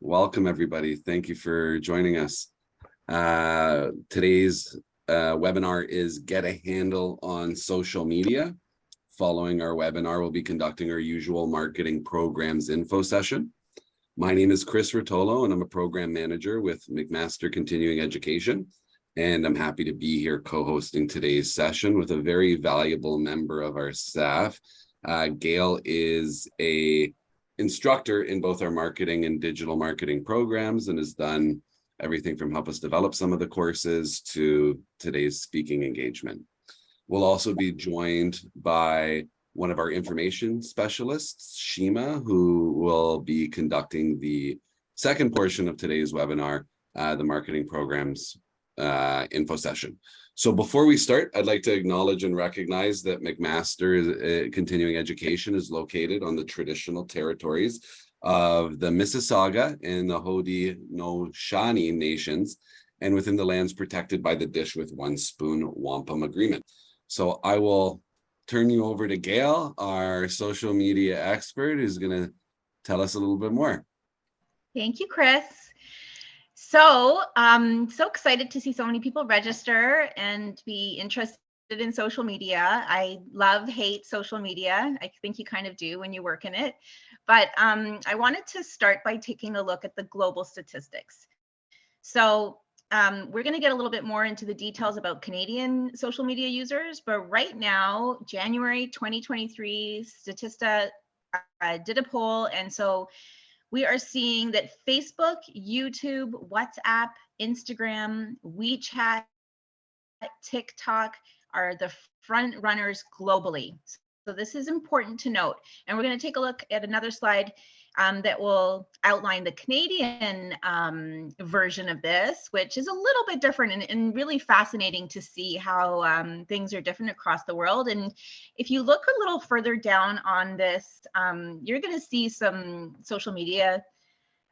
Welcome, everybody. Thank you for joining us. Today's webinar is Get a Handle on Social Media. Following our webinar, we'll be conducting our usual marketing programs info session. My name is Chris Rotolo, and I'm a program manager with McMaster Continuing Education. And I'm happy to be here co-hosting today's session with a very valuable member of our staff. Gail is a instructor in both our marketing and digital marketing programs and has done everything from help us develop some of the courses to today's speaking engagement. We'll also be joined by one of our information specialists, Shima, who will be conducting the second portion of today's webinar, the marketing programs info session. So before we start, I'd like to acknowledge and recognize that McMaster Continuing Education is located on the traditional territories of the Mississauga and the Haudenosaunee nations, and within the lands protected by the Dish with One Spoon Wampum Agreement. So I will turn you over to Gail, our social media expert, who's going to tell us a little bit more. Thank you, Chris. So I'm so excited to see so many people register and be interested in social media. I hate social media. I think you kind of do when you work in it. But I wanted to start by taking a look at the global statistics. So we're going to get a little bit more into the details about Canadian social media users. But right now, January 2023, Statista did a poll. And so we are seeing that Facebook, YouTube, WhatsApp, Instagram, WeChat, TikTok are the front runners globally. So this is important to note. And we're going to take a look at another slide that will outline the Canadian version of this, which is a little bit different and really fascinating to see how things are different across the world. And if you look a little further down on this, you're going to see some social media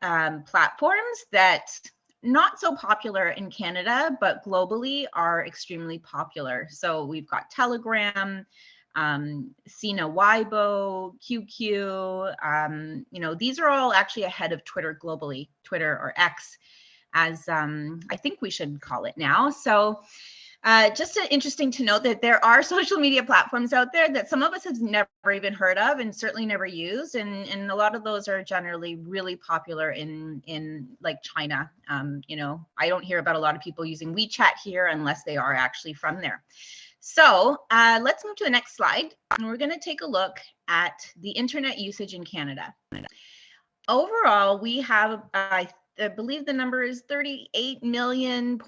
platforms that not so popular in Canada, but globally are extremely popular. So we've got Telegram, Sina Weibo, QQ, these are all actually ahead of Twitter globally, Twitter or X, as I think we should call it now. So just interesting to note that there are social media platforms out there that some of us have never even heard of and certainly never used. And a lot of those are generally really popular in like China. I don't hear about a lot of people using WeChat here unless they are actually from there. So let's move to the next slide. And we're going to take a look at the internet usage in Canada. Overall, we have, I believe the number is 38.6 million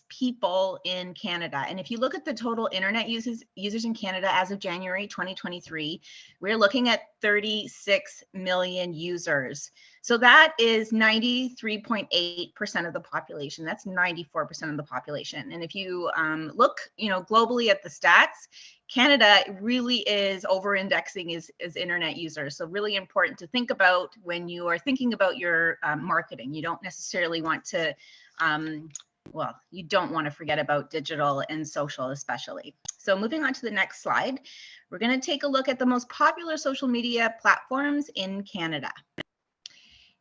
people in Canada. And if you look at the total internet users in Canada as of January 2023, we're looking at 36 million users. So that is 93.8% of the population. That's 94% of the population. And if you look, globally at the stats, Canada really is over-indexing as internet users. So really important to think about when you are thinking about your marketing. You don't necessarily want to, you don't want to forget about digital and social especially. So moving on to the next slide, we're going to take a look at the most popular social media platforms in Canada.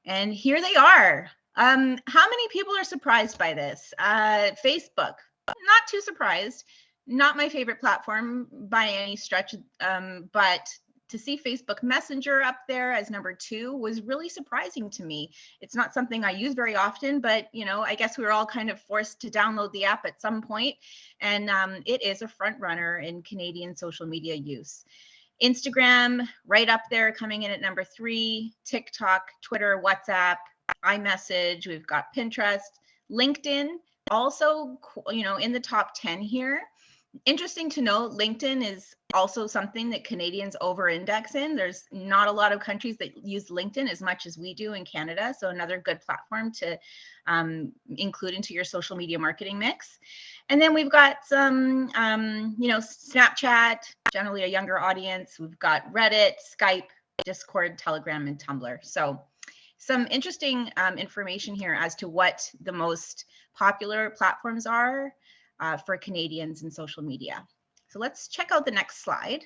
And here they are. How many people are surprised by this? Facebook, not too surprised. Not my favorite platform by any stretch, but to see Facebook Messenger up there as number 2 was really surprising to me. It's not something I use very often, but I guess we were all kind of forced to download the app at some point, and it is a front runner in Canadian social media use. Instagram right up there, coming in at number 3, TikTok, Twitter, WhatsApp, iMessage, we've got Pinterest, LinkedIn, also, in the top 10 here. Interesting to note, LinkedIn is also something that Canadians over-index in. There's not a lot of countries that use LinkedIn as much as we do in Canada. So another good platform to include into your social media marketing mix. And then we've got some, Snapchat, generally a younger audience. We've got Reddit, Skype, Discord, Telegram, and Tumblr. So some interesting information here as to what the most popular platforms are for Canadians in social media. So let's check out the next slide.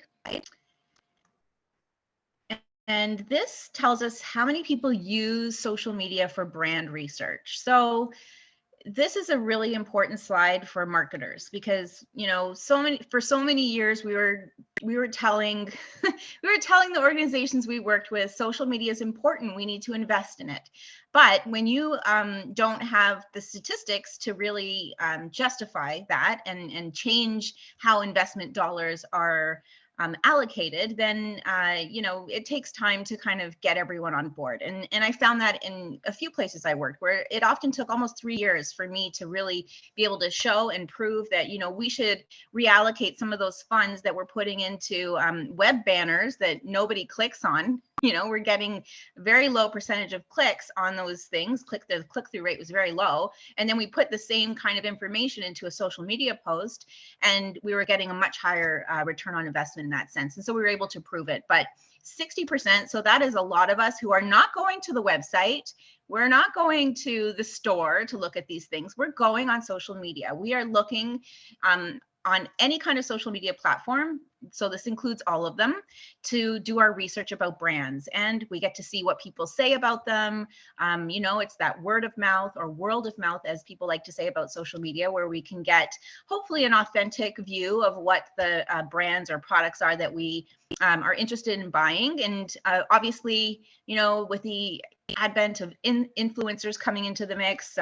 And this tells us how many people use social media for brand research. So this is a really important slide for marketers because, you know, for so many years we were telling we were telling the organizations we worked with social media is important, we need to invest in it. But when you don't have the statistics to really justify that and change how investment dollars are allocated, then you know, it takes time to kind of get everyone on board. And I found that in a few places I worked, where it often took almost 3 years for me to really be able to show and prove that, you know, we should reallocate some of those funds that we're putting into web banners that nobody clicks on. You know, we're getting very low percentage of clicks on those things. The click-through rate was very low. And then we put the same kind of information into a social media post, and we were getting a much higher return on investment in that sense. And so we were able to prove it. But 60%, so that is a lot of us who are not going to the website. We're not going to the store to look at these things. We're going on social media. We are looking on any kind of social media platform, so this includes all of them, to do our research about brands. And we get to see what people say about them. You know, it's that word of mouth, or world of mouth, as people like to say about social media, where we can get hopefully an authentic view of what the brands or products are that we are interested in buying. And obviously, you know, with the advent of influencers coming into the mix,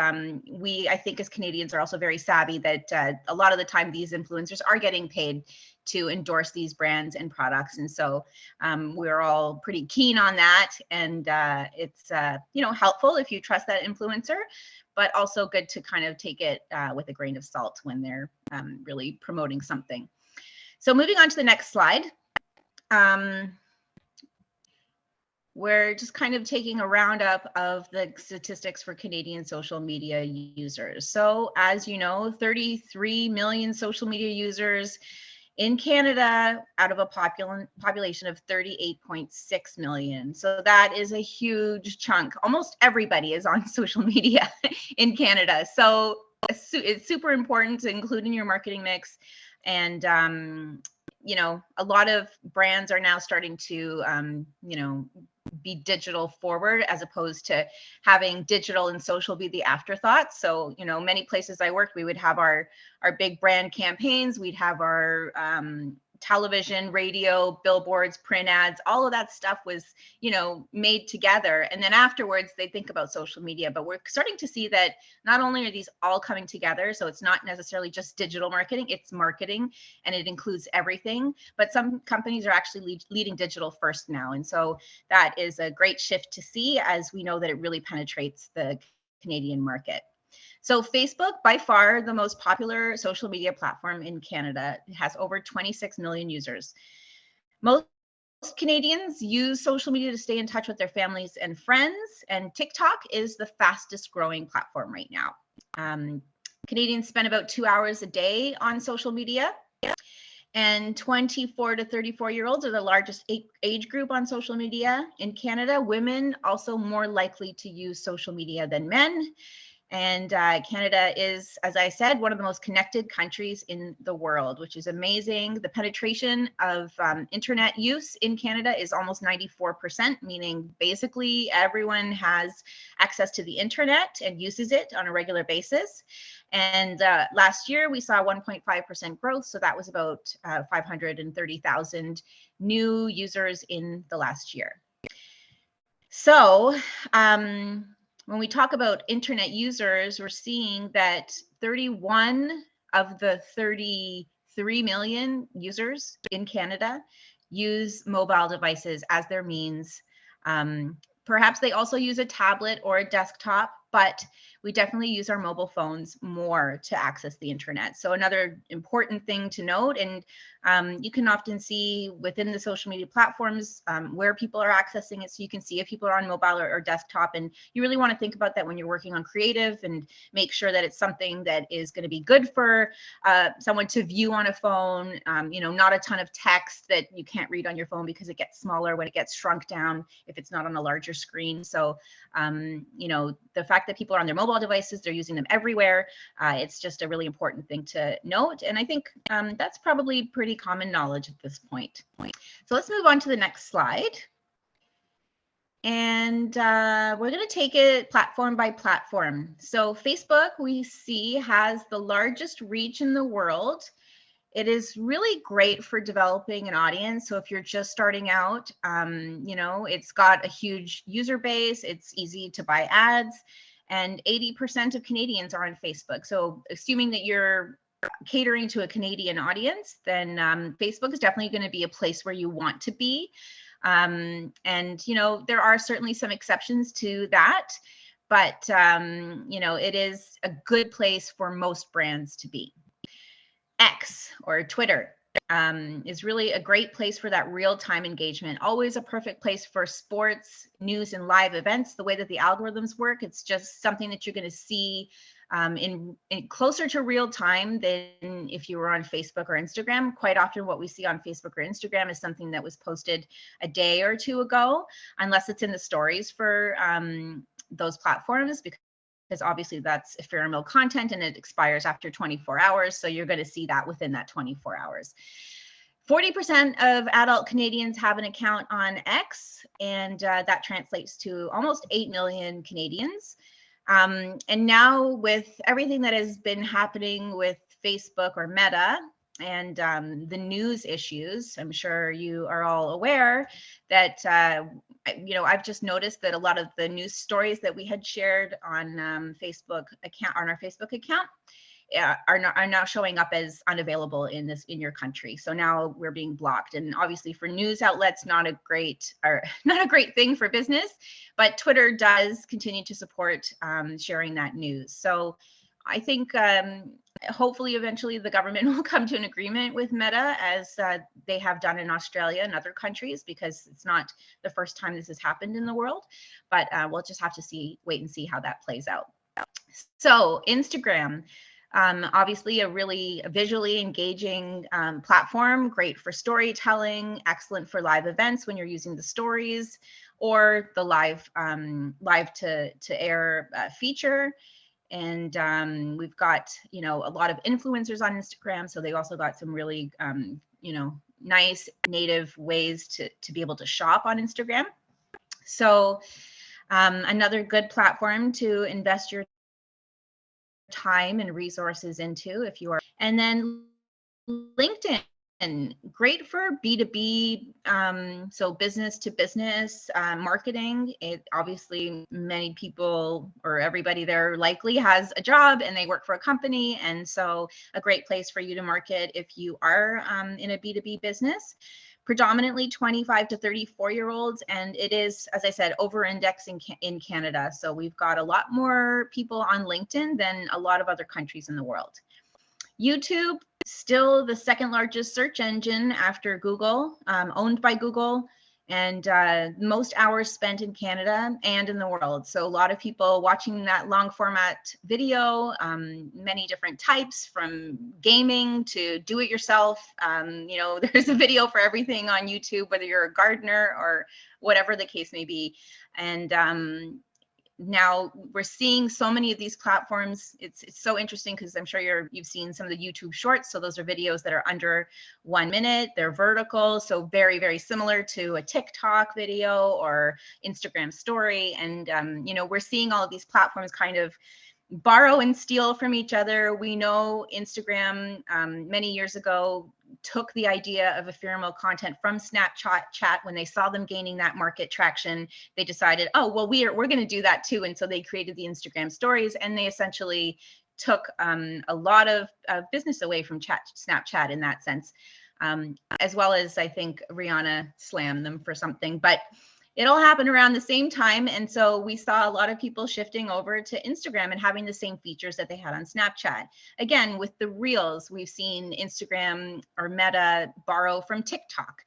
we, I think as Canadians, are also very savvy that a lot of the time these influencers are getting paid to endorse these brands and products. And so we're all pretty keen on that. And it's, you know, helpful if you trust that influencer, but also good to kind of take it with a grain of salt when they're really promoting something. So moving on to the next slide. We're just kind of taking a roundup of the statistics for Canadian social media users. So as you know, 33 million social media users in Canada out of a population of 38.6 million. So that is a huge chunk. Almost everybody is on social media in Canada. So it's super important to include in your marketing mix. And you know, a lot of brands are now starting to, you know, be digital forward, as opposed to having digital and social be the afterthought. So, you know, many places I worked, we would have our big brand campaigns. We'd have our television, radio, billboards, print ads, all of that stuff was, you know, made together. And then afterwards they think about social media. But we're starting to see that not only are these all coming together, so it's not necessarily just digital marketing, it's marketing, and it includes everything. But some companies are actually leading digital first now. And so that is a great shift to see, as we know that it really penetrates the Canadian market. So Facebook, by far the most popular social media platform in Canada, has over 26 million users. Most Canadians use social media to stay in touch with their families and friends, and TikTok is the fastest growing platform right now. Canadians spend about 2 hours a day on social media, and 24 to 34-year-olds are the largest age group on social media in Canada. Women also more likely to use social media than men. And Canada is, as I said, one of the most connected countries in the world, which is amazing. The penetration of internet use in Canada is almost 94%, meaning basically everyone has access to the internet and uses it on a regular basis. And last year we saw 1.5% growth. So that was about 530,000 new users in the last year. So, when we talk about internet users, we're seeing that 31 of the 33 million users in Canada use mobile devices as their means. Perhaps they also use a tablet or a desktop, but we definitely use our mobile phones more to access the internet. So another important thing to note, and you can often see within the social media platforms where people are accessing it. So you can see if people are on mobile or desktop, and you really want to think about that when you're working on creative, and make sure that it's something that is going to be good for someone to view on a phone. You know, not a ton of text that you can't read on your phone because it gets smaller when it gets shrunk down if it's not on a larger screen. So, you know, the fact that people are on their mobile devices, they're using them everywhere. It's just a really important thing to note. And I think that's probably pretty common knowledge at this point. So let's move on to the next slide. And we're going to take it platform by platform. So Facebook, we see, has the largest reach in the world. It is really great for developing an audience. So if you're just starting out, you know, it's got a huge user base. It's easy to buy ads, and 80% of Canadians are on Facebook. So assuming that you're catering to a Canadian audience, then Facebook is definitely going to be a place where you want to be. And, you know, there are certainly some exceptions to that, but, you know, it is a good place for most brands to be. X, or Twitter, is really a great place for that real-time engagement. Always a perfect place for sports, news, and live events. The way that the algorithms work, it's just something that you're going to see in closer to real time than if you were on Facebook or Instagram. Quite often what we see on Facebook or Instagram is something that was posted a day or two ago, unless it's in the stories for those platforms, because obviously that's ephemeral content and it expires after 24 hours. So you're going to see that within that 24 hours. 40% of adult Canadians have an account on X, and that translates to almost 8 million Canadians. And now with everything that has been happening with Facebook or Meta and the news issues, I'm sure you are all aware that, you know, I've just noticed that a lot of the news stories that we had shared on Facebook account, on our Facebook account, are now showing up as unavailable in your country. So now we're being blocked, and obviously for news outlets, not a great thing for business. But Twitter does continue to support sharing that news. So I think hopefully eventually the government will come to an agreement with Meta, as they have done in Australia and other countries, because it's not the first time this has happened in the world. But we'll just have to wait and see how that plays out. So Instagram. Obviously a really visually engaging platform, great for storytelling, excellent for live events when you're using the stories or the live to air feature. And we've got, you know, a lot of influencers on Instagram. So they also got some really, you know, nice native ways to be able to shop on Instagram. So another good platform to invest your time and resources into if you are. And then LinkedIn, great for B2B, so business to business marketing. It obviously, many people or everybody there likely has a job and they work for a company, and so a great place for you to market if you are in a B2B business. Predominantly 25 to 34-year-olds, and it is, as I said, over-indexing in Canada. So we've got a lot more people on LinkedIn than a lot of other countries in the world. YouTube, still the second largest search engine after Google, owned by Google, and most hours spent in Canada and in the world. So a lot of people watching that long format video, many different types, from gaming to do it yourself. You know, there's a video for everything on YouTube, whether you're a gardener or whatever the case may be. And now we're seeing so many of these platforms. It's so interesting because I'm sure you've seen some of the YouTube shorts. So those are videos that are under 1 minute. They're vertical, so very, very similar to a TikTok video or Instagram story. And you know, we're seeing all of these platforms kind of borrow and steal from each other. We know Instagram many years ago took the idea of ephemeral content from Snapchat. When they saw them gaining that market traction, they decided, oh, well, we're going to do that too. And so they created the Instagram stories, and they essentially took a lot of business away from Snapchat in that sense, as well as I think Rihanna slammed them for something. But it all happened around the same time. And so we saw a lot of people shifting over to Instagram and having the same features that they had on Snapchat. Again, with the Reels, we've seen Instagram or Meta borrow from TikTok.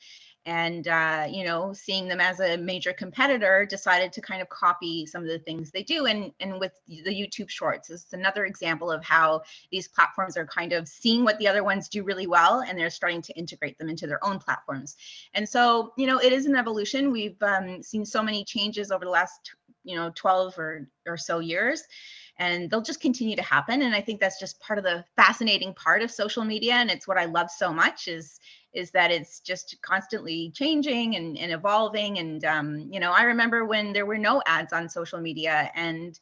And, you know, seeing them as a major competitor, decided to kind of copy some of the things they do. And with the YouTube Shorts, it's another example of how these platforms are kind of seeing what the other ones do really well, and they're starting to integrate them into their own platforms. And so, you know, it is an evolution. We've seen so many changes over the last 12 or so years. And they'll just continue to happen. And I think that's just part of the fascinating part of social media. And it's what I love so much is that it's just constantly changing and evolving. And, I remember when there were no ads on social media, and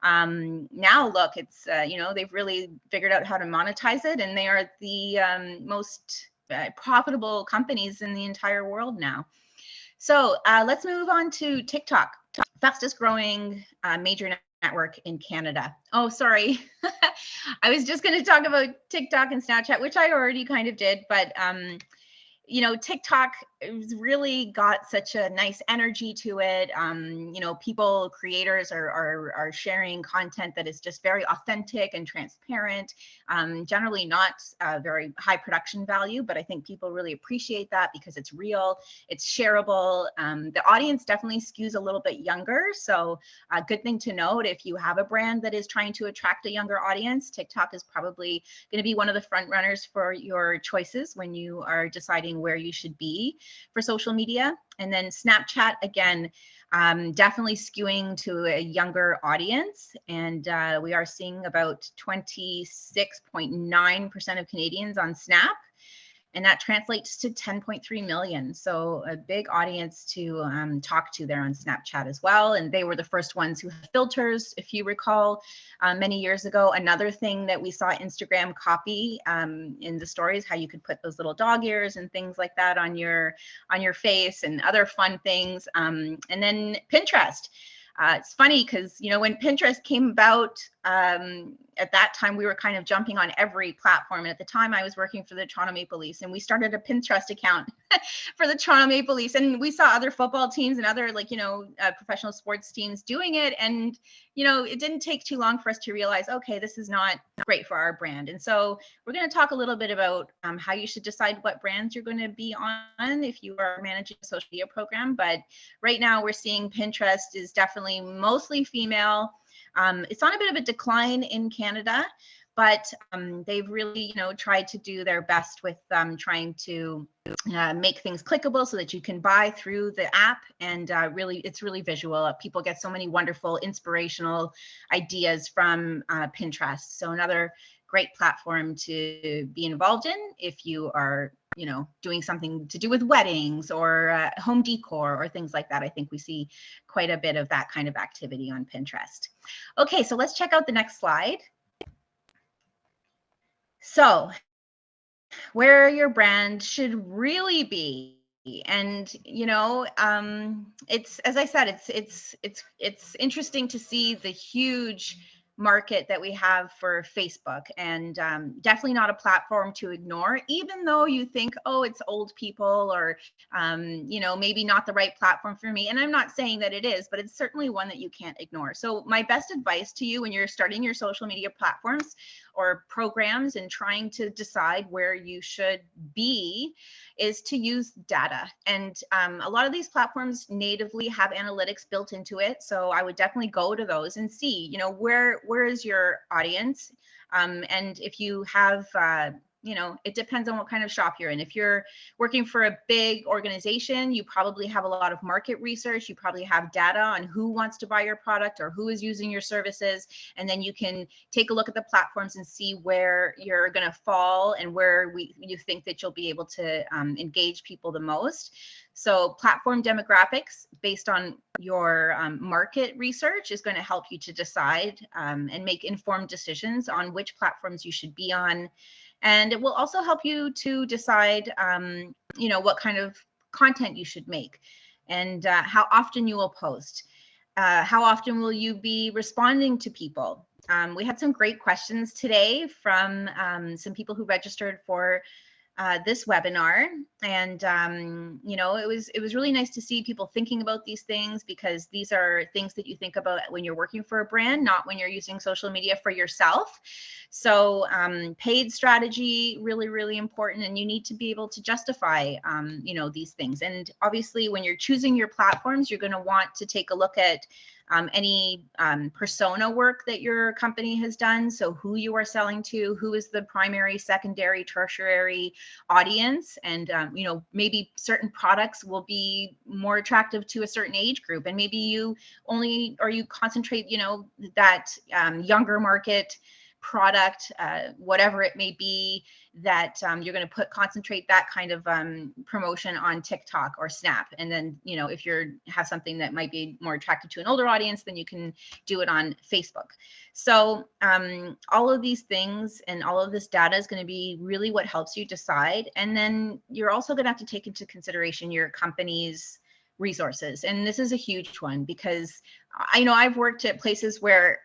now look, it's, they've really figured out how to monetize it, and they are the most profitable companies in the entire world now. So let's move on to TikTok, fastest growing major network in Canada. Oh, sorry. I was just going to talk about TikTok and Snapchat, which I already kind of did, but TikTok really got such a nice energy to it. People, creators are sharing content that is just very authentic and transparent, generally not very high production value, but I think people really appreciate that because it's real, it's shareable. The audience definitely skews a little bit younger. So a good thing to note, if you have a brand that is trying to attract a younger audience, TikTok is probably going to be one of the front runners for your choices when you are deciding where you should be for social media. And then Snapchat, again, definitely skewing to a younger audience. And we are seeing about 26.9% of Canadians on Snap. And that translates to 10.3 million. So a big audience to talk to there on Snapchat as well. And they were the first ones who had filters, if you recall, many years ago. Another thing that we saw Instagram copy in the stories, how you could put those little dog ears and things like that on your face and other fun things. And then Pinterest. It's funny because, when Pinterest came about, at that time, we were kind of jumping on every platform. And at the time, I was working for the Toronto Maple Leafs, and we started a Pinterest account for the Toronto Maple Leafs. And we saw other football teams and other, professional sports teams doing it. And, it didn't take too long for us to realize, okay, this is not great for our brand. And so we're going to talk a little bit about how you should decide what brands you're going to be on if you are managing a social media program. But right now, we're seeing Pinterest is definitely mostly female. It's on a bit of a decline in Canada, but they've really, tried to do their best with trying to make things clickable so that you can buy through the app. And it's really visual. People get so many wonderful, inspirational ideas from Pinterest. So another great platform to be involved in if you are doing something to do with weddings or home decor or things like that. I think we see quite a bit of that kind of activity on Pinterest. Okay, so let's check out the next slide. So where your brand should really be. And it's, as I said, it's interesting to see the huge market that we have for Facebook, and definitely not a platform to ignore, even though you think, oh, it's old people or maybe not the right platform for me. And I'm not saying that it is, but it's certainly one that you can't ignore. So my best advice to you when you're starting your social media platforms or programs and trying to decide where you should be is to use data. And a lot of these platforms natively have analytics built into it. So I would definitely go to those and see, where is your audience? And if you have, it depends on what kind of shop you're in. If you're working for a big organization, you probably have a lot of market research. You probably have data on who wants to buy your product or who is using your services. And then you can take a look at the platforms and see where you're going to fall and where you think that you'll be able to engage people the most. So platform demographics based on your market research is going to help you to decide and make informed decisions on which platforms you should be on. And it will also help you to decide, what kind of content you should make and how often you will post. How often will you be responding to people? We had some great questions today from some people who registered for this webinar, and it was really nice to see people thinking about these things, because these are things that you think about when you're working for a brand, not when you're using social media for yourself. So paid strategy, really, really important, and you need to be able to justify these things. And obviously when you're choosing your platforms, you're going to want to take a look at any persona work that your company has done. So who you are selling to, who is the primary, secondary, tertiary audience, and maybe certain products will be more attractive to a certain age group, and maybe you concentrate, that younger market product, whatever it may be, that you're going to concentrate that kind of promotion on TikTok or Snap. And then, if you have something that might be more attractive to an older audience, then you can do it on Facebook. So all of these things and all of this data is going to be really what helps you decide. And then you're also going to have to take into consideration your company's resources. And this is a huge one, because I know I've worked at places where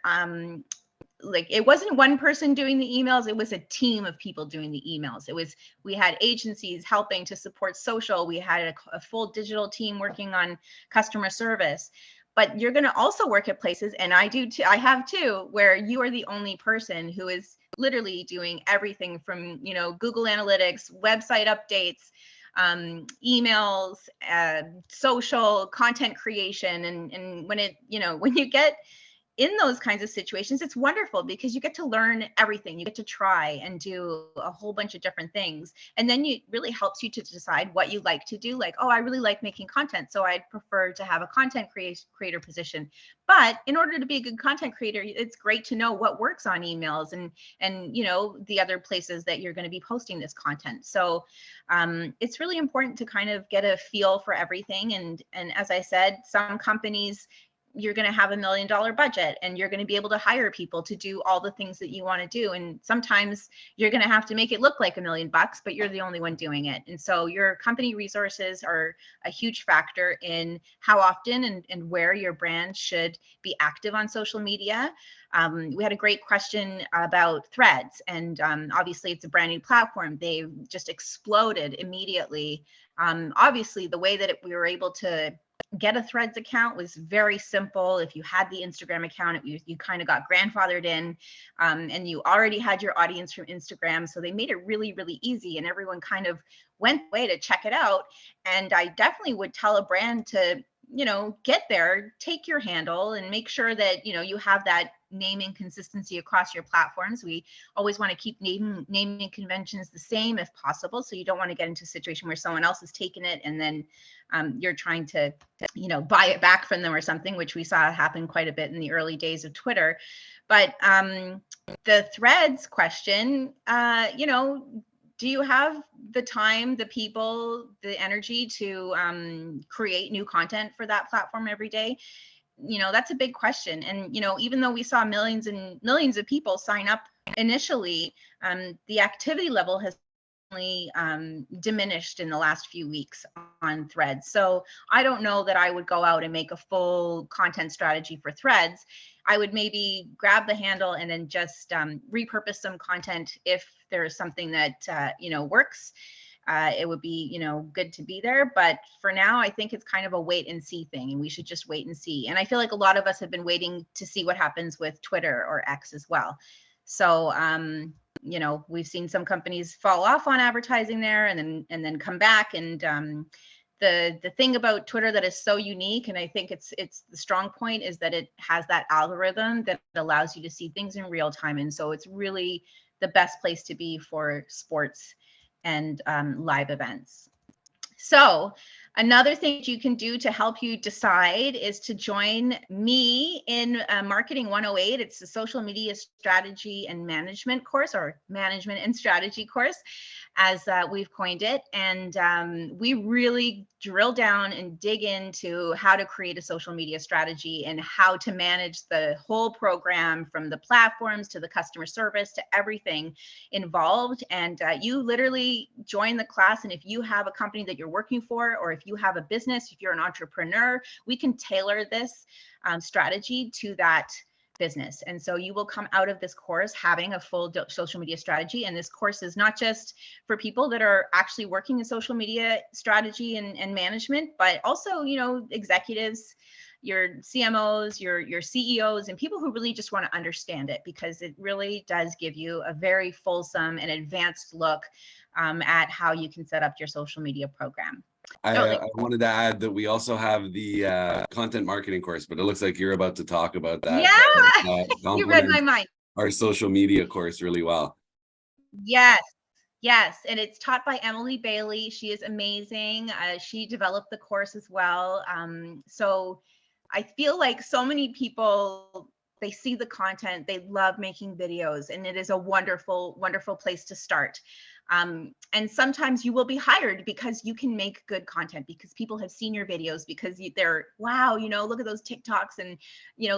like it wasn't one person doing the emails, it was a team of people doing the emails. We had agencies helping to support social, we had a full digital team working on customer service. But you're going to also work at places, and I have too, where you are the only person who is literally doing everything from Google Analytics, website updates, emails, social content creation. And when you get in those kinds of situations, it's wonderful because you get to learn everything. You get to try and do a whole bunch of different things. And then it really helps you to decide what you like to do. Like, oh, I really like making content, so I'd prefer to have a content creator position. But in order to be a good content creator, it's great to know what works on emails and the other places that you're going to be posting this content. So it's really important to kind of get a feel for everything. And as I said, some companies, you're going to have $1 million budget and you're going to be able to hire people to do all the things that you want to do. And sometimes you're going to have to make it look like $1 million, but you're the only one doing it. And so your company resources are a huge factor in how often and where your brand should be active on social media. We had a great question about Threads, and obviously it's a brand new platform. They've just exploded immediately. Obviously the way that we were able to get a Threads account was very simple. If you had the Instagram account, you kind of got grandfathered in, and you already had your audience from Instagram. So they made it really, really easy, and everyone kind of went away to check it out. And I definitely would tell a brand to, get there, take your handle and make sure that, you have that naming consistency across your platforms. We always want to keep naming conventions the same if possible. So you don't want to get into a situation where someone else has taken it and then you're trying to, buy it back from them or something, which we saw happen quite a bit in the early days of Twitter. But the Threads question, do you have the time, the people, the energy to create new content for that platform every day? That's a big question. And, even though we saw millions and millions of people sign up initially, the activity level has diminished in the last few weeks on Threads. So I don't know that I would go out and make a full content strategy for Threads. I would maybe grab the handle and then just repurpose some content if there is something that works. It would be good to be there, but for now I think it's kind of a wait and see thing, and we should just wait and see. And I feel like a lot of us have been waiting to see what happens with Twitter or X as well. So we've seen some companies fall off on advertising there and then come back. And the thing about Twitter that is so unique, and I think it's the strong point, is that it has that algorithm that allows you to see things in real time. And so it's really the best place to be for sports and live events. So another thing you can do to help you decide is to join me in Marketing 108. It's the social media strategy and management course, or management and strategy course, as we've coined it. And we really drill down and dig into how to create a social media strategy and how to manage the whole program, from the platforms to the customer service to everything involved. And you literally join the class, and if you have a company that you're working for, or if you have a business, if you're an entrepreneur, we can tailor this strategy to that business. And so you will come out of this course having a full social media strategy. And this course is not just for people that are actually working in social media strategy and management, but also, executives, your CMOs, your CEOs, and people who really just want to understand it, because it really does give you a very fulsome and advanced look at how you can set up your social media program. I wanted to add that we also have the content marketing course, but it looks like you're about to talk about that. Yeah, That you read my complements mind. our social media course really well. Yes, yes, and it's taught by Emily Bailey. She is amazing. She developed the course as well. So I feel like so many people, they see the content, they love making videos, and it is a wonderful, wonderful place to start. And sometimes you will be hired because you can make good content, because people have seen your videos, because they're, wow, look at those TikToks, and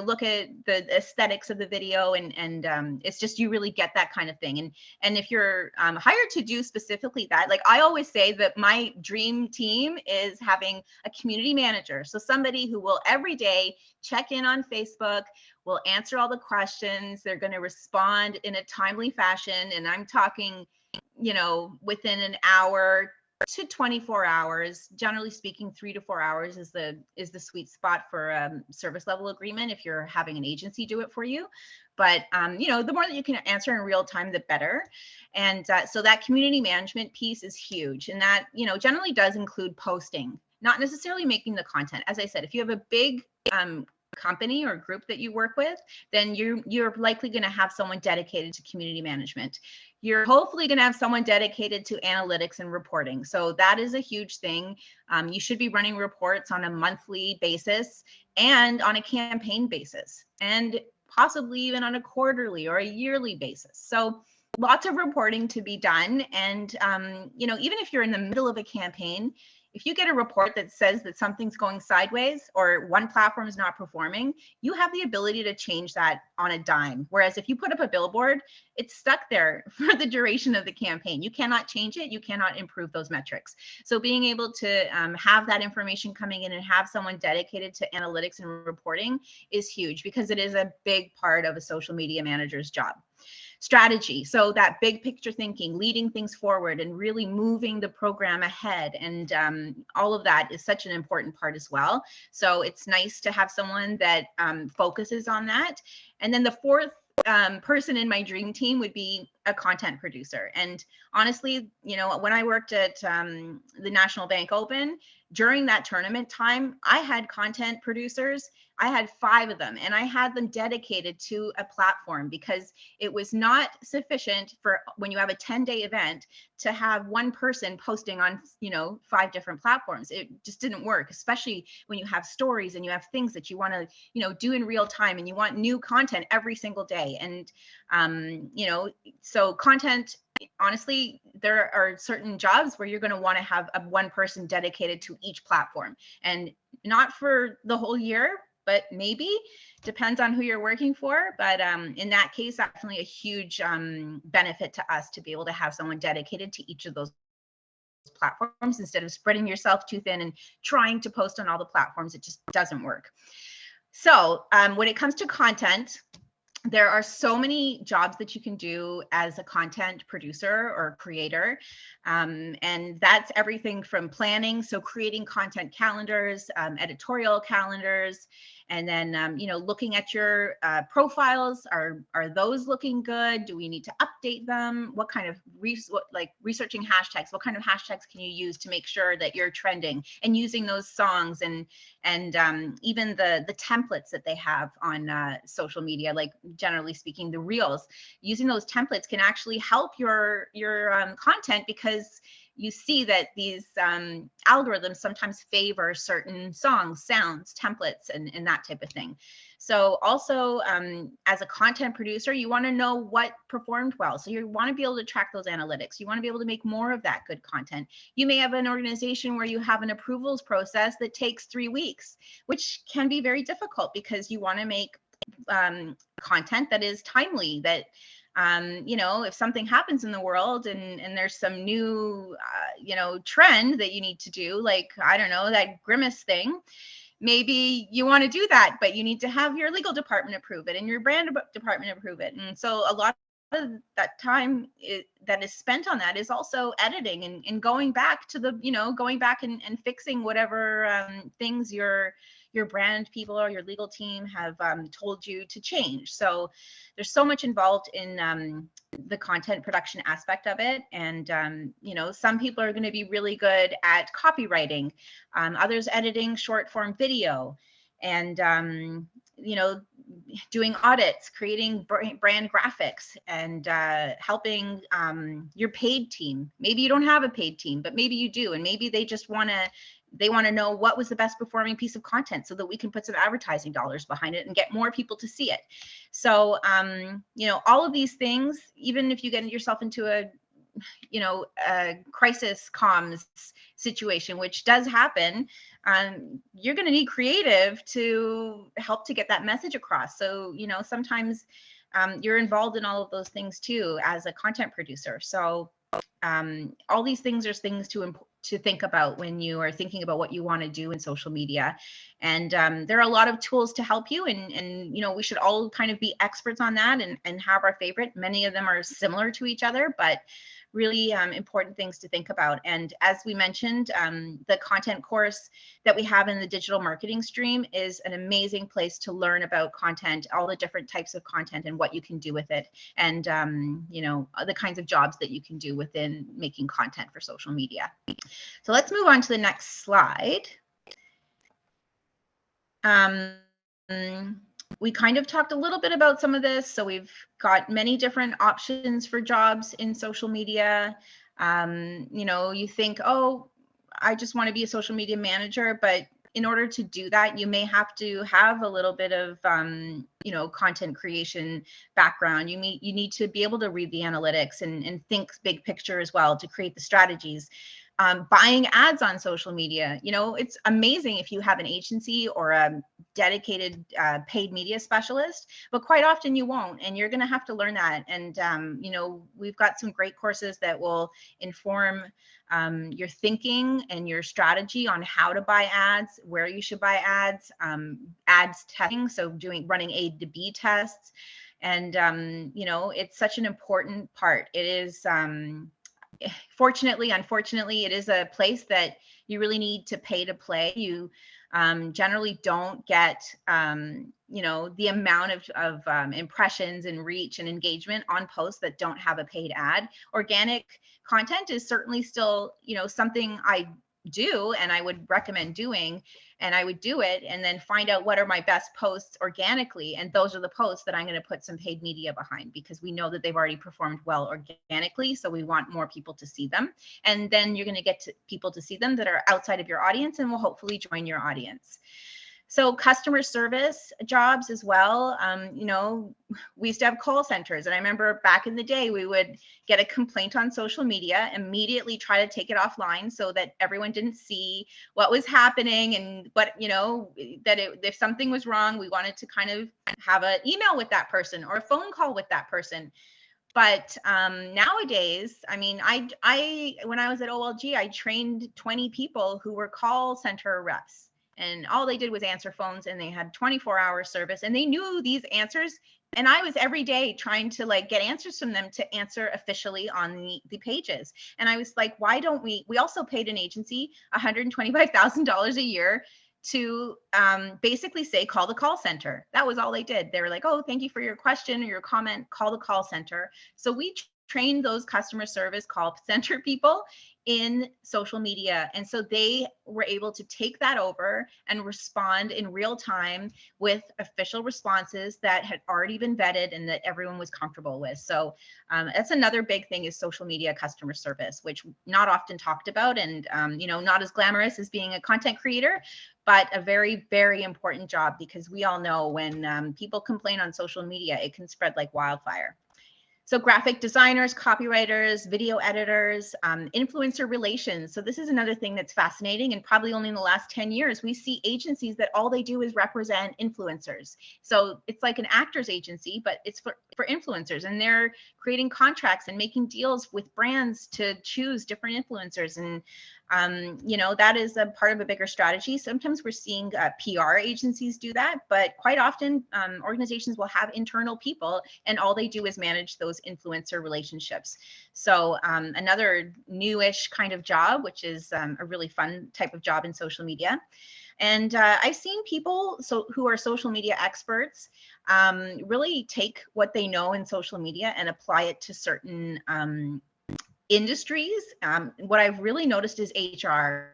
look at the aesthetics of the video, and it's just, you really get that kind of thing. And if you're hired to do specifically that, like I always say that my dream team is having a community manager, so somebody who will every day check in on Facebook, will answer all the questions, they're going to respond in a timely fashion, and I'm talking within an hour to 24 hours. Generally speaking, 3 to 4 hours is the sweet spot for service level agreement if you're having an agency do it for you. But the more that you can answer in real time, the better. And so that community management piece is huge, and that generally does include posting, not necessarily making the content. As I said, if you have a big company or group that you work with, then you're likely going to have someone dedicated to community management. You're hopefully going to have someone dedicated to analytics and reporting. So that is a huge thing. You should be running reports on a monthly basis and on a campaign basis, and possibly even on a quarterly or a yearly basis. So lots of reporting to be done. And even if you're in the middle of a campaign, if you get a report that says that something's going sideways or one platform is not performing, you have the ability to change that on a dime. Whereas if you put up a billboard, it's stuck there for the duration of the campaign. You cannot change it. You cannot improve those metrics. So being able to have that information coming in and have someone dedicated to analytics and reporting is huge, because it is a big part of a social media manager's job. Strategy. So that big picture thinking, leading things forward, and really moving the program ahead. And all of that is such an important part as well. So it's nice to have someone that focuses on that. And then the fourth person in my dream team would be a content producer. And honestly, when I worked at the National Bank Open, during that tournament time, I had content producers. I had 5 of them, and I had them dedicated to a platform, because it was not sufficient for, when you have a 10-day event, to have one person posting on 5 different platforms. It just didn't work, especially when you have stories and you have things that you want to do in real time, and you want new content every single day. And so content, honestly, there are certain jobs where you're going to want to have one person dedicated to each platform, and not for the whole year, but maybe, depends on who you're working for. But in that case, definitely a huge benefit to us to be able to have someone dedicated to each of those platforms, instead of spreading yourself too thin and trying to post on all the platforms. It just doesn't work. So when it comes to content, there are so many jobs that you can do as a content producer or creator. And that's everything from planning, so creating content calendars, editorial calendars, and then looking at your profiles. Are those looking good? Do we need to update them? What kind of researching hashtags? What kind of hashtags can you use to make sure that you're trending, and using those songs and even the templates that they have on social media, like generally speaking, the reels. Using those templates can actually help your content, because you see that these algorithms sometimes favor certain songs, sounds, templates, and that type of thing. So also, as a content producer, you want to know what performed well. So you want to be able to track those analytics. You want to be able to make more of that good content. You may have an organization where you have an approvals process that takes 3 weeks, which can be very difficult, because you want to make content that is timely, that if something happens in the world and there's some new trend that you need to do, like, I don't know, that grimace thing, maybe you want to do that, but you need to have your legal department approve it and your brand department approve it. And so a lot of that time that is spent on that is also editing and going back to the going back and fixing whatever things your your brand people or your legal team have told you to change. So there's so much involved in the content production aspect of it. And, you know, some people are going to be really good at copywriting, others editing short form video, and, you know, doing audits, creating brand graphics, and helping your paid team. Maybe you don't have a paid team, but maybe you do. And maybe they just want to know what was the best performing piece of content so that we can put some advertising dollars behind it and get more people to see it. So, you know, all of these things, even if you get yourself into a crisis comms situation, which does happen, you're going to need creative to help to get that message across. So, you know, sometimes you're involved in all of those things too as a content producer. So all these things are things to think about when you are thinking about what you want to do in social media. And there are a lot of tools to help you, and you know, we should all kind of be experts on that and have our favorite. Many of them are similar to each other, but really important things to think about. And as we mentioned, the content course that we have in the digital marketing stream is an amazing place to learn about content, all the different types of content and what you can do with it, and you know, the kinds of jobs that you can do within making content for social media. So let's move on to the next slide. We kind of talked a little bit about some of this. So we've got many different options for jobs in social media. You know, you think, oh, I just want to be a social media manager, but in order to do that, you may have to have a little bit of, you know, content creation background. You need to be able to read the analytics and think big picture as well to create the strategies. Buying ads on social media, you know, it's amazing if you have an agency or a dedicated paid media specialist, but quite often you won't, and you're going to have to learn that. And, you know, we've got some great courses that will inform your thinking and your strategy on how to buy ads, where you should buy ads, ads testing, so running A to B tests. And, you know, it's such an important part. It is, fortunately, unfortunately, it is a place that you really need to pay to play. You generally don't get, you know, the amount of impressions and reach and engagement on posts that don't have a paid ad. Organic content is certainly still, you know, something I do and I would recommend doing, and I would do it and then find out what are my best posts organically, and those are the posts that I'm going to put some paid media behind, because we know that they've already performed well organically, so we want more people to see them, and then you're going to get people to see them that are outside of your audience and will hopefully join your audience. So customer service jobs as well. You know, we used to have call centers, and I remember back in the day, we would get a complaint on social media, immediately try to take it offline so that everyone didn't see what was happening, and what, you know, that if something was wrong, we wanted to kind of have an email with that person or a phone call with that person. But nowadays, I mean, I when I was at OLG, I trained 20 people who were call center reps. And all they did was answer phones, and they had 24-hour service, and they knew these answers. And I was every day trying to like get answers from them to answer officially on the pages. And I was like, why don't we also paid an agency $125,000 a year to basically say, call the call center. That was all they did. They were like, oh, thank you for your question or your comment, call the call center. So we trained those customer service call center people in social media. And so they were able to take that over and respond in real time with official responses that had already been vetted and that everyone was comfortable with. So that's another big thing, is social media customer service, which not often talked about, and you know, not as glamorous as being a content creator, but a very, very important job, because we all know when people complain on social media, it can spread like wildfire. So graphic designers, copywriters, video editors, influencer relations. So this is another thing that's fascinating, and probably only in the last 10 years, we see agencies that all they do is represent influencers. So it's like an actor's agency, but it's for influencers, and they're creating contracts and making deals with brands to choose different influencers. And you know, that is a part of a bigger strategy. Sometimes we're seeing PR agencies do that, but quite often organizations will have internal people, and all they do is manage those influencer relationships. So another newish kind of job, which is a really fun type of job in social media. And I've seen people who are social media experts really take what they know in social media and apply it to certain industries. What I've really noticed is HR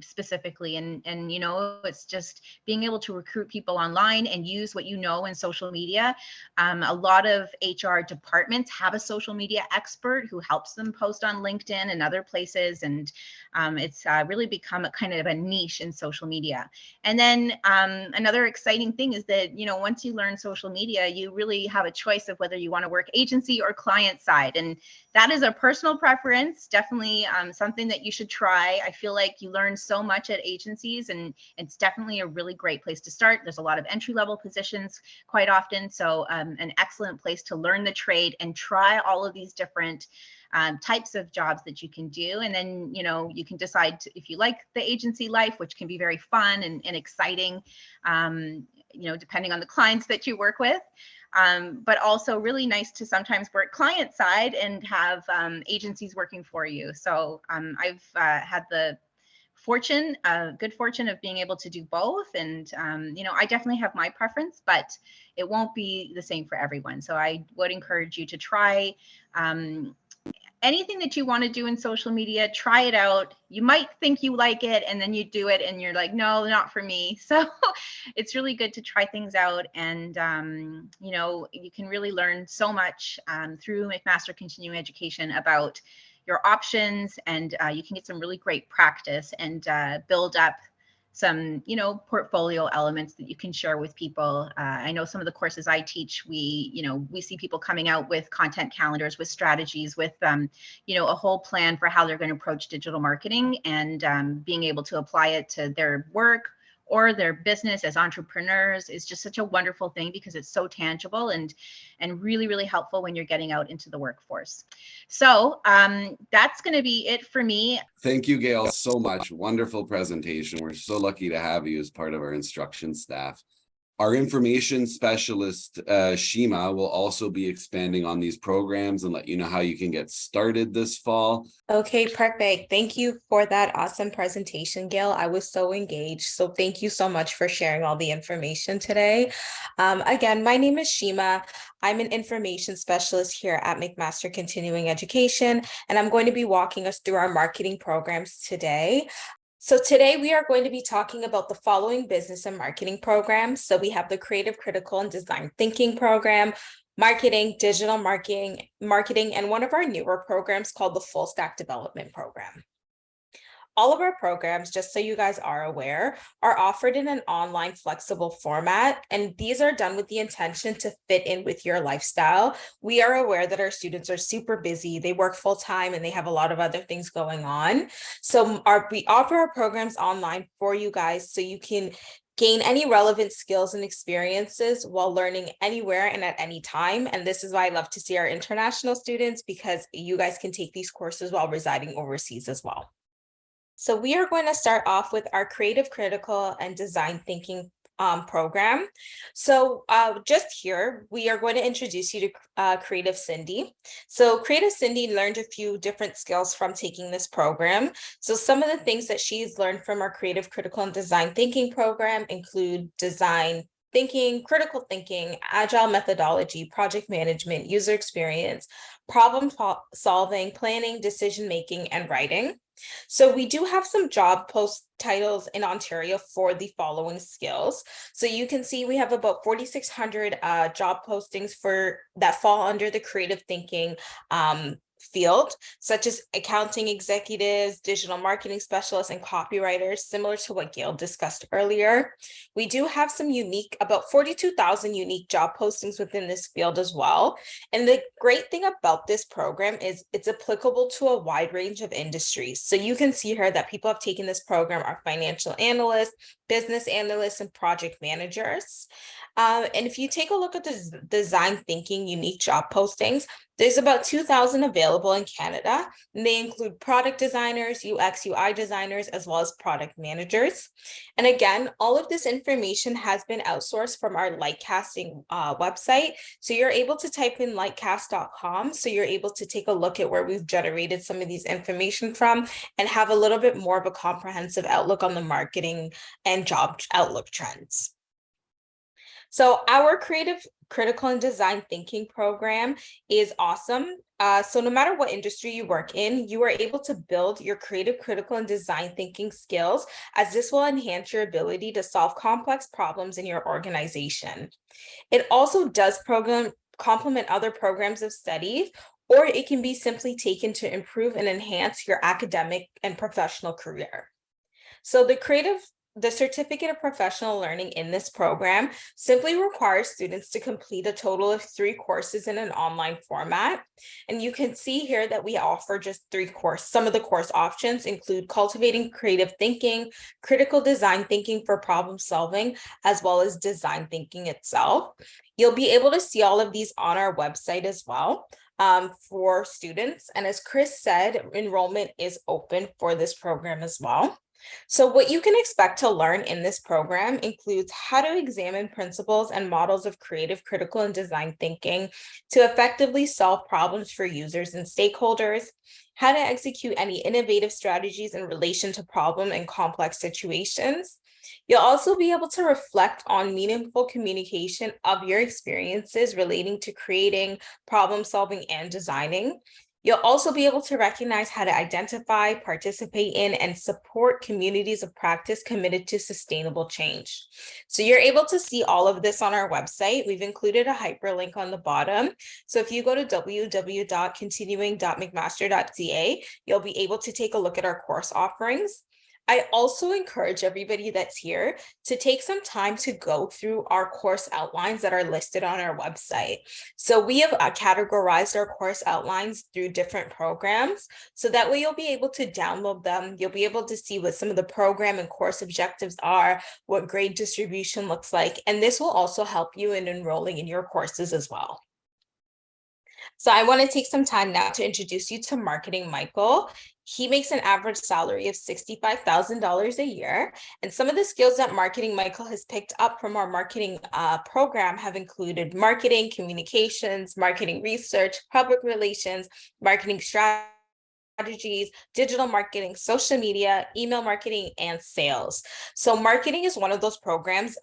specifically, and you know, it's just being able to recruit people online and use what you know in social media. A lot of HR departments have a social media expert who helps them post on LinkedIn and other places, and it's really become a kind of a niche in social media. And then another exciting thing is that, you know, once you learn social media, you really have a choice of whether you want to work agency or client side, and that is a personal preference. Definitely something that you should try. I feel like you learn so much at agencies, and it's definitely a really great place to start. There's a lot of entry-level positions quite often, so an excellent place to learn the trade and try all of these different types of jobs that you can do. And then, you know, you can decide if you like the agency life, which can be very fun and exciting, you know, depending on the clients that you work with. But also really nice to sometimes work client side and have agencies working for you. So I've had the good fortune of being able to do both. And, you know, I definitely have my preference, but it won't be the same for everyone. So I would encourage you to try anything that you want to do in social media. Try it out. You might think you like it, and then you do it and you're like, no, not for me. So it's really good to try things out. And, you know, you can really learn so much through McMaster Continuing Education about your options, and you can get some really great practice and build up some, you know, portfolio elements that you can share with people. I know some of the courses I teach, we see people coming out with content calendars, with strategies, with, you know, a whole plan for how they're going to approach digital marketing, and being able to apply it to their work or their business as entrepreneurs is just such a wonderful thing, because it's so tangible and really, really helpful when you're getting out into the workforce. So that's going to be it for me. Thank you, Gail, so much. Wonderful presentation. We're so lucky to have you as part of our instruction staff. Our information specialist, Shima, will also be expanding on these programs and let you know how you can get started this fall. Okay, perfect. Thank you for that awesome presentation, Gail. I was so engaged. So thank you so much for sharing all the information today. Again, my name is Shima. I'm an information specialist here at McMaster Continuing Education, and I'm going to be walking us through our marketing programs today. So today we are going to be talking about the following business and marketing programs. So we have the Creative, Critical, and Design Thinking program, marketing, digital marketing, and one of our newer programs called the Full Stack Development program. All of our programs, just so you guys are aware, are offered in an online flexible format, and these are done with the intention to fit in with your lifestyle. We are aware that our students are super busy, they work full time, and they have a lot of other things going on. So we offer our programs online for you guys so you can gain any relevant skills and experiences while learning anywhere and at any time. And this is why I love to see our international students, because you guys can take these courses while residing overseas as well. So we are going to start off with our Creative, Critical, and Design Thinking program. So just here, we are going to introduce you to Creative Cindy. So Creative Cindy learned a few different skills from taking this program. So some of the things that she's learned from our Creative, Critical, and Design Thinking program include design thinking, critical thinking, agile methodology, project management, user experience, problem solving, planning, decision-making, and writing. So we do have some job post titles in Ontario for the following skills. So you can see we have about 4,600 job postings that fall under the creative thinking field, such as accounting executives, digital marketing specialists, and copywriters, similar to what Gail discussed earlier. We do have some about 42,000 unique job postings within this field as well. And the great thing about this program is it's applicable to a wide range of industries. So you can see here that people have taken this program are financial analysts, business analysts, and project managers. And if you take a look at the design thinking unique job postings, there's about 2,000 available in Canada, and they include product designers, UX, UI designers, as well as product managers. And again, all of this information has been outsourced from our Lightcasting website. So you're able to type in lightcast.com. So you're able to take a look at where we've generated some of these information from and have a little bit more of a comprehensive outlook on the marketing and job outlook trends. So our creative, critical, and design thinking program is awesome. So no matter what industry you work in, you are able to build your creative, critical, and design thinking skills, as this will enhance your ability to solve complex problems in your organization. It also does complement other programs of study, or it can be simply taken to improve and enhance your academic and professional career. So the Certificate of Professional Learning in this program simply requires students to complete a total of 3 courses in an online format. And you can see here that we offer just 3 courses. Some of the course options include cultivating creative thinking, critical design thinking for problem solving, as well as design thinking itself. You'll be able to see all of these on our website as well for students. And as Chris said, enrollment is open for this program as well. So what you can expect to learn in this program includes how to examine principles and models of creative, critical, and design thinking to effectively solve problems for users and stakeholders, how to execute any innovative strategies in relation to problem and complex situations. You'll also be able to reflect on meaningful communication of your experiences relating to creating, problem solving, and designing. You'll also be able to recognize how to identify, participate in, and support communities of practice committed to sustainable change. So you're able to see all of this on our website. We've included a hyperlink on the bottom. So if you go to www.continuing.mcmaster.ca, you'll be able to take a look at our course offerings. I also encourage everybody that's here to take some time to go through our course outlines that are listed on our website. So we have categorized our course outlines through different programs. So that way you'll be able to download them. You'll be able to see what some of the program and course objectives are, what grade distribution looks like, and this will also help you in enrolling in your courses as well. So I want to take some time now to introduce you to Marketing Michael. He makes an average salary of $65,000 a year. And some of the skills that Marketing Michael has picked up from our marketing program have included marketing, communications, marketing research, public relations, marketing strategies, digital marketing, social media, email marketing, and sales. So marketing is one of those programs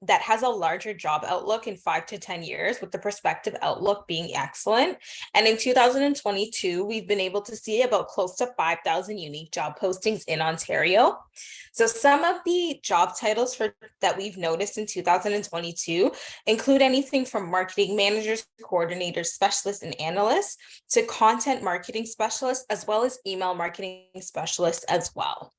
that has a larger job outlook in 5 to 10 years, with the prospective outlook being excellent. And in 2022, we've been able to see about close to 5,000 unique job postings in Ontario. So some of the job titles that we've noticed in 2022 include anything from marketing managers, coordinators, specialists, and analysts to content marketing specialists, as well as email marketing specialists as well.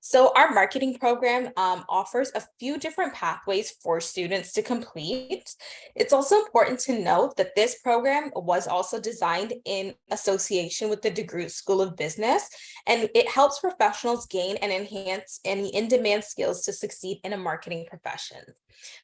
So our marketing program offers a few different pathways for students to complete. It's also important to note that this program was also designed in association with the DeGroote School of Business, and it helps professionals gain and enhance any in-demand skills to succeed in a marketing profession.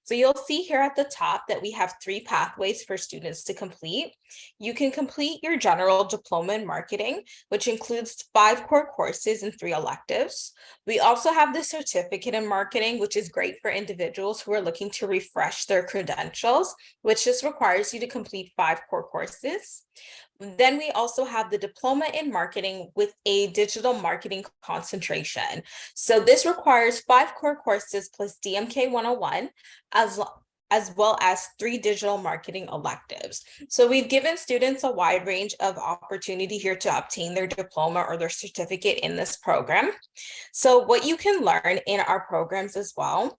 So you'll see here at the top that we have 3 pathways for students to complete. You can complete your general diploma in marketing, which includes 5 core courses and 3 electives. We also have the certificate in marketing, which is great for individuals who are looking to refresh their credentials, which just requires you to complete 5 core courses. Then we also have the diploma in marketing with a digital marketing concentration. So this requires 5 core courses plus DMK 101, as well as 3 digital marketing electives. So we've given students a wide range of opportunity here to obtain their diploma or their certificate in this program. So what you can learn in our programs as well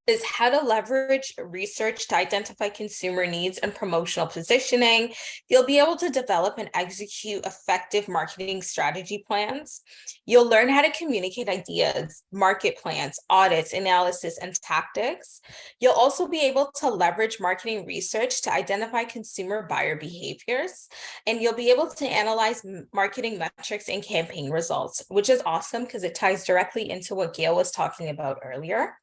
is how to leverage research to identify consumer needs and promotional positioning. You'll be able to develop and execute effective marketing strategy plans. You'll learn how to communicate ideas, market plans, audits, analysis, and tactics. You'll also be able to leverage marketing research to identify consumer buyer behaviors, and you'll be able to analyze marketing metrics and campaign results, which is awesome because it ties directly into what Gail was talking about earlier.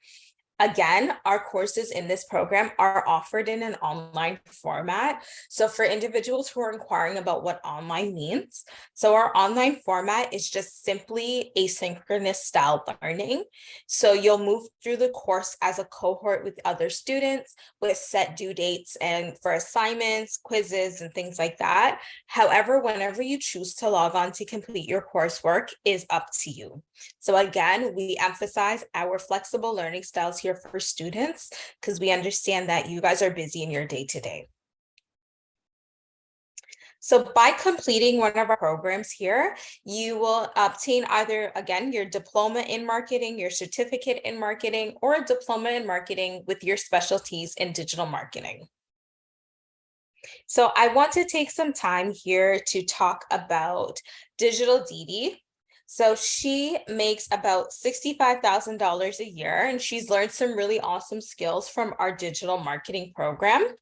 Again, our courses in this program are offered in an online format. So for individuals who are inquiring about what online means, so our online format is just simply asynchronous style learning. So you'll move through the course as a cohort with other students with set due dates and for assignments, quizzes, and things like that. However, whenever you choose to log on to complete your coursework is up to you. So again, we emphasize our flexible learning styles here for students because we understand that you guys are busy in your day-to-day. So by completing one of our programs here, you will obtain either, again, your diploma in marketing, your certificate in marketing, or a diploma in marketing with your specialties in digital marketing. So I want to take some time here to talk about Digital Didi. So she makes about $65,000 a year, and she's learned some really awesome skills from our digital marketing program.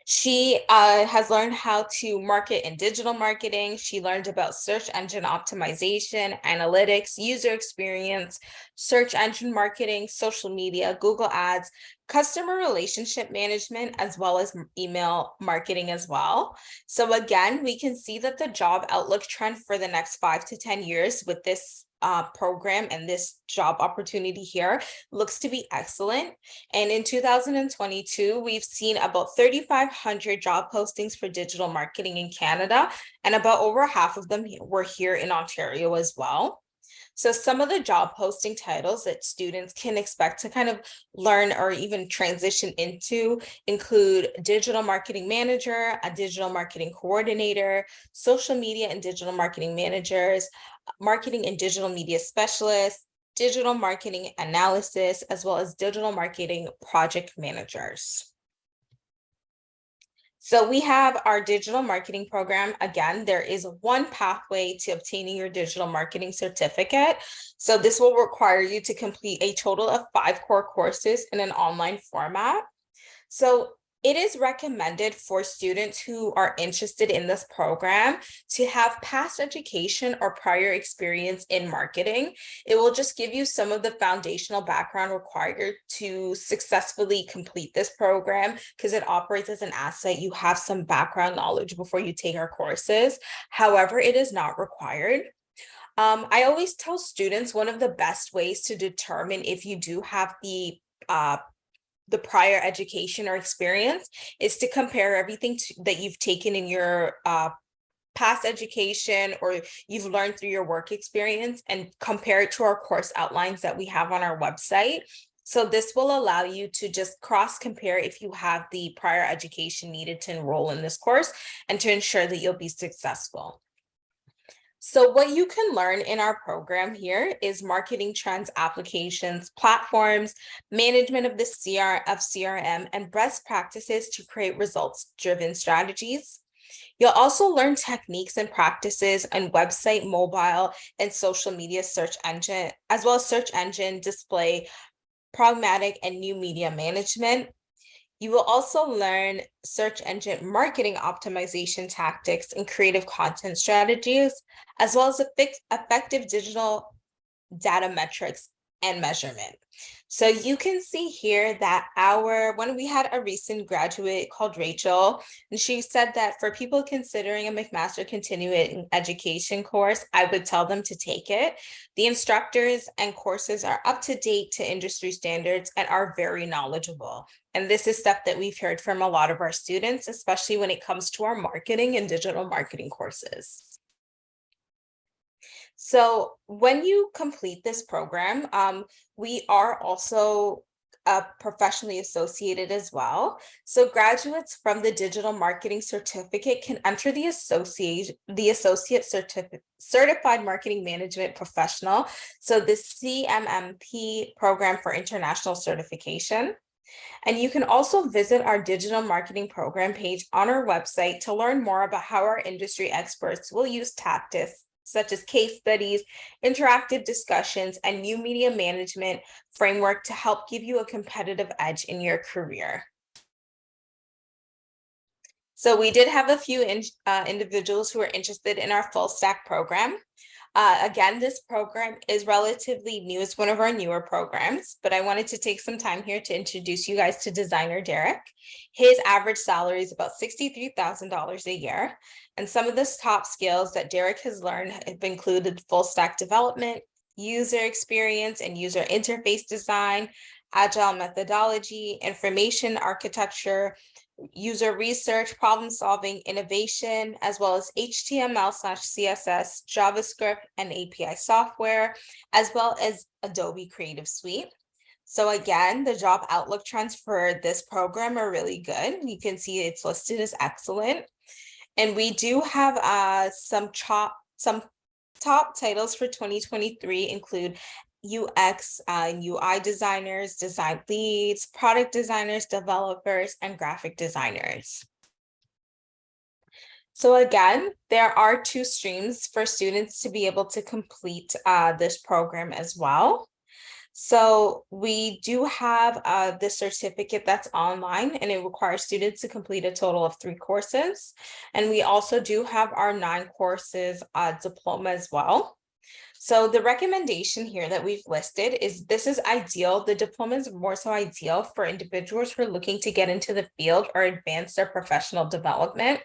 She has learned how to market in digital marketing. She learned about search engine optimization, analytics, user experience, search engine marketing, social media, Google Ads, customer relationship management, as well as email marketing as well. So again, we can see that the job outlook trend for the next 5 to 10 years with this program and this job opportunity here looks to be excellent. And in 2022, we've seen about 3,500 job postings for digital marketing in Canada, and about over half of them were here in Ontario as well. So some of the job posting titles that students can expect to kind of learn or even transition into include digital marketing manager, a digital marketing coordinator, social media and digital marketing managers, marketing and digital media specialists, digital marketing analysis, as well as digital marketing project managers. So we have our digital marketing program. Again, there is one pathway to obtaining your digital marketing certificate. So this will require you to complete a total of 5 core courses in an online format. So it is recommended for students who are interested in this program to have past education or prior experience in marketing. It will just give you some of the foundational background required to successfully complete this program because it operates as an asset. You have some background knowledge before you take our courses. However, it is not required. I always tell students one of the best ways to determine if you do have the prior education or experience is to compare everything that you've taken in your past education or you've learned through your work experience and compare it to our course outlines that we have on our website. So this will allow you to just cross compare if you have the prior education needed to enroll in this course and to ensure that you'll be successful. So what you can learn in our program here is marketing trends, applications, platforms, management of the CRM, and best practices to create results-driven strategies. You'll also learn techniques and practices on website, mobile, and social media search engine, as well as search engine, display, programmatic, and new media management. You will also learn search engine marketing optimization tactics and creative content strategies, as well as effective digital data metrics and measurement. So you can see here that when we had a recent graduate called Rachel, and she said that for people considering a McMaster Continuing Education course, I would tell them to take it. The instructors and courses are up to date to industry standards and are very knowledgeable. And this is stuff that we've heard from a lot of our students, especially when it comes to our marketing and digital marketing courses. So when you complete this program, we are also professionally associated as well. So graduates from the digital marketing certificate can enter the associate certified marketing management professional. So the CMMP program for international certification. And you can also visit our digital marketing program page on our website to learn more about how our industry experts will use tactics such as case studies, interactive discussions, and new media management framework to help give you a competitive edge in your career. So we did have a few individuals who are interested in our full stack program. Again, this program is relatively new. It's one of our newer programs, but I wanted to take some time here to introduce you guys to designer Derek. His average salary is about $63,000 a year. And some of the top skills that Derek has learned have included full stack development, user experience and user interface design, agile methodology, information architecture, user research, problem solving, innovation, as well as HTML/CSS, JavaScript, and API software, as well as Adobe Creative Suite. So again, the job outlook trends for this program are really good. You can see it's listed as excellent. And we do have some top titles for 2023 include UX and UI designers, design leads, product designers, developers, and graphic designers. So again, there are 2 streams for students to be able to complete this program as well. So we do have the certificate that's online, and it requires students to complete a total of 3 courses. And we also do have our 9 courses diploma as well. So the recommendation here that we've listed is this is ideal. The diploma is more so ideal for individuals who are looking to get into the field or advance their professional development.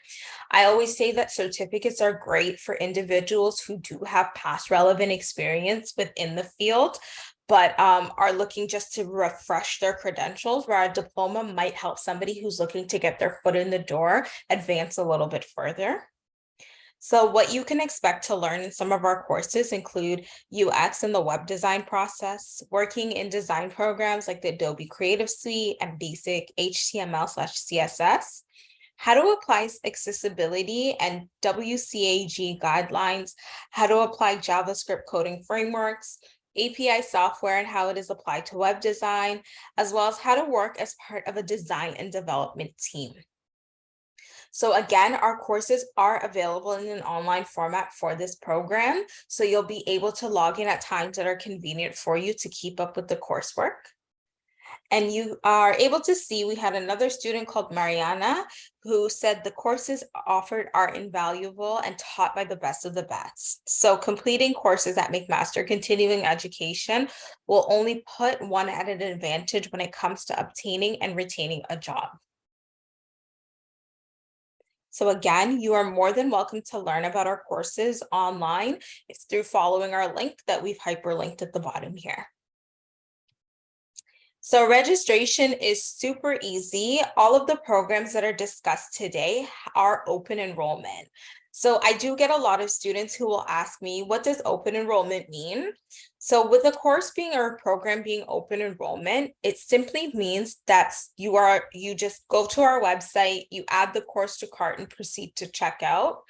I always say that certificates are great for individuals who do have past relevant experience within the field, but are looking just to refresh their credentials, where a diploma might help somebody who's looking to get their foot in the door advance a little bit further. So what you can expect to learn in some of our courses include UX and the web design process, working in design programs like the Adobe Creative Suite and basic HTML/CSS, how to apply accessibility and WCAG guidelines, how to apply JavaScript coding frameworks, API software and how it is applied to web design, as well as how to work as part of a design and development team. So again, our courses are available in an online format for this program. So you'll be able to log in at times that are convenient for you to keep up with the coursework. And you are able to see, we had another student called Mariana who said the courses offered are invaluable and taught by the best of the best. So completing courses at McMaster Continuing Education will only put one at an advantage when it comes to obtaining and retaining a job. So again, you are more than welcome to learn about our courses online. It's through following our link that we've hyperlinked at the bottom here. So registration is super easy. All of the programs that are discussed today are open enrollment. So I do get a lot of students who will ask me, what does open enrollment mean? So with a course being or a program being open enrollment, it simply means that you just go to our website, you add the course to cart and proceed to checkout.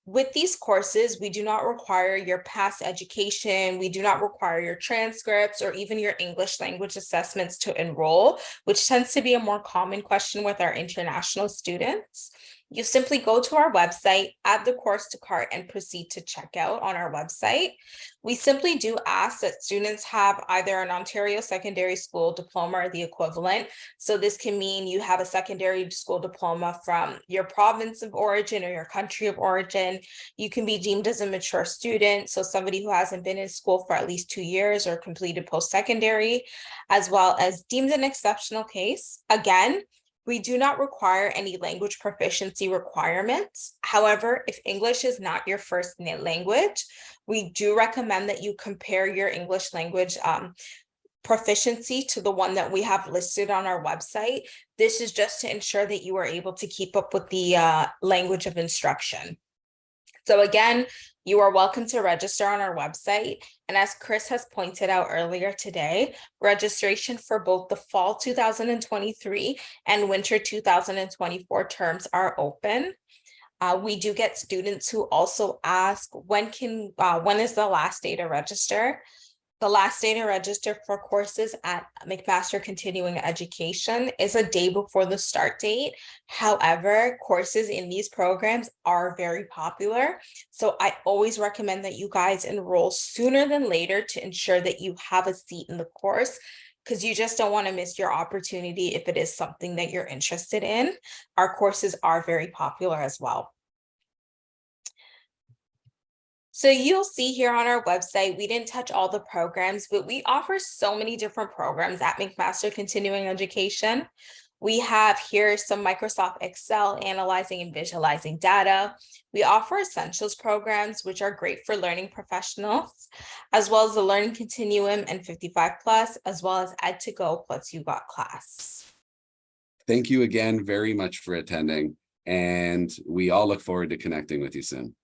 With these courses, we do not require your past education, we do not require your transcripts or even your English language assessments to enroll, which tends to be a more common question with our international students. You simply go to our website, add the course to cart, and proceed to checkout on our website. We simply do ask that students have either an Ontario Secondary School diploma or the equivalent. So this can mean you have a secondary school diploma from your province of origin or your country of origin. You can be deemed as a mature student, so somebody who hasn't been in school for at least 2 years or completed post-secondary, as well as deemed an exceptional case. Again, we do not require any language proficiency requirements. However, if English is not your first language, we do recommend that you compare your English language proficiency to the one that we have listed on our website. This is just to ensure that you are able to keep up with the language of instruction. So again, You are welcome to register on our website. And as Chris has pointed out earlier today, registration for both the fall 2023 and winter 2024 terms are open. We do get students who also ask, when is the last day to register? The last day to register for courses at McMaster Continuing Education is a day before the start date. However, courses in these programs are very popular. So I always recommend that you guys enroll sooner than later to ensure that you have a seat in the course, because you just don't want to miss your opportunity if it is something that you're interested in. Our courses are very popular as well. So you'll see here on our website, we didn't touch all the programs, but we offer so many different programs at McMaster Continuing Education. We have here some Microsoft Excel analyzing and visualizing data. We offer essentials programs, which are great for learning professionals, as well as the Learning Continuum and 55+, as well as Ed2Go plus You Got Class. Thank you again very much for attending, and we all look forward to connecting with you soon.